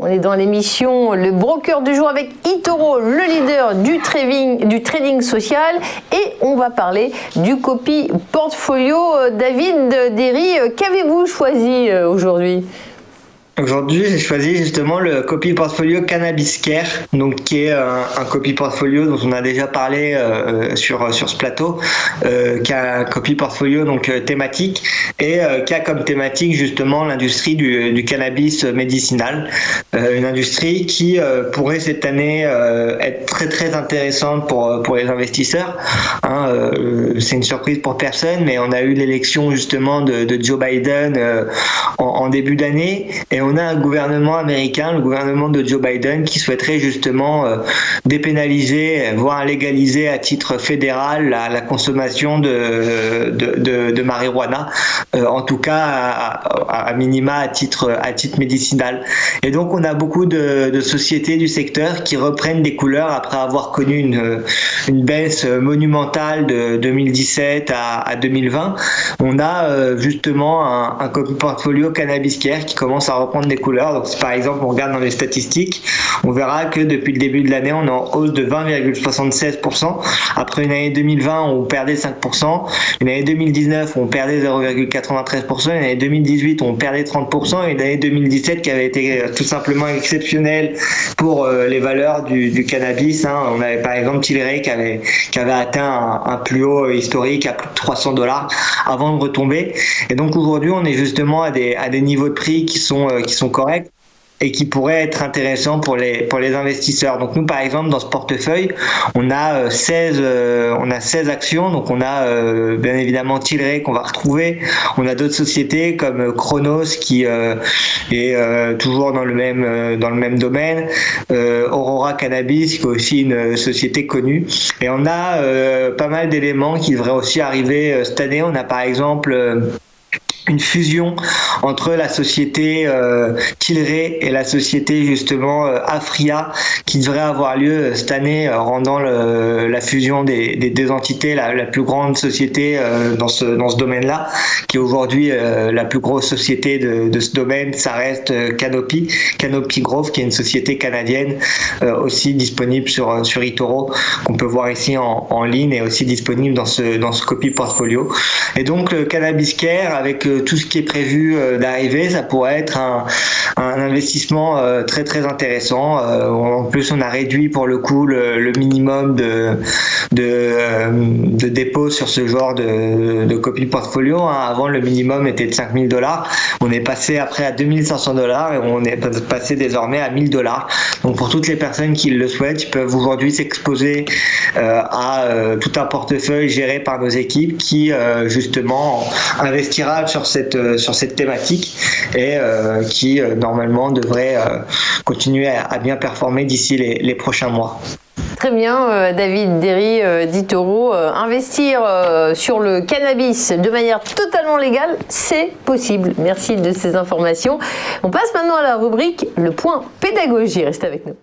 On est dans l'émission Le Broker du jour avec eToro, le leader du trading social. Et on va parler du copy portfolio. David Derry, qu'avez-vous choisi aujourd'hui ? Aujourd'hui, j'ai choisi justement le copy portfolio Cannabis Care, donc qui est un copy portfolio dont on a déjà parlé sur ce plateau, qui a un copy portfolio donc thématique et qui a comme thématique justement l'industrie du cannabis médicinal, une industrie qui pourrait cette année être très très intéressante pour les investisseurs. C'est une surprise pour personne, mais on a eu l'élection justement de Joe Biden en début d'année et on a un gouvernement américain, le gouvernement de Joe Biden, qui souhaiterait justement dépénaliser, voire légaliser à titre fédéral la consommation de marijuana, en tout cas à minima à titre médicinal. Et donc on a beaucoup de sociétés du secteur qui reprennent des couleurs après avoir connu une baisse monumentale de 2017 à 2020. On a justement un copy portfolio Cannabis Care qui commence à reprendre des couleurs. Donc si par exemple on regarde dans les statistiques, on verra que depuis le début de l'année on est en hausse de 20,76%. Après une année 2020 où on perdait 5%, une année 2019 où on perdait 0,93%, une année 2018 où on perdait 30%, et une année 2017 qui avait été tout simplement exceptionnelle pour les valeurs du cannabis. On avait par exemple Tilray qui avait atteint un plus haut historique à plus de $300 avant de retomber. Et donc aujourd'hui on est justement à des niveaux de prix qui sont corrects et qui pourraient être intéressants pour les investisseurs. Donc nous par exemple dans ce portefeuille, on a 16 actions. Donc on a bien évidemment Tilray qu'on va retrouver. On a d'autres sociétés comme Chronos qui est toujours dans le même domaine. Aurora Cannabis qui est aussi une société connue. Et on a pas mal d'éléments qui devraient aussi arriver cette année. On a par exemple une fusion entre la société Tilray et la société justement Afria qui devrait avoir lieu cette année, rendant la fusion des deux entités la plus grande société dans ce domaine-là, qui est aujourd'hui la plus grosse société de ce domaine. Ça reste Canopy Growth, qui est une société canadienne aussi disponible sur eToro, qu'on peut voir ici en ligne, et aussi disponible dans ce copy portfolio. Et donc le Cannabis Care avec tout ce qui est prévu d'arriver, ça pourrait être un investissement très très intéressant. En plus on a réduit pour le coup le minimum de dépôt sur ce genre de copy portfolio. Avant le minimum était de $5,000, on est passé après à $2,500 et on est passé désormais à $1,000. Donc pour toutes les personnes qui le souhaitent, ils peuvent aujourd'hui s'exposer à tout un portefeuille géré par nos équipes qui justement investira sur cette thématique et qui normalement devrait continuer à bien performer d'ici les prochains mois. Très bien, David Derry d'eToro. Investir sur le cannabis de manière totalement légale, c'est possible. Merci de ces informations. On passe maintenant à la rubrique Le Point Pédagogie. Restez avec nous.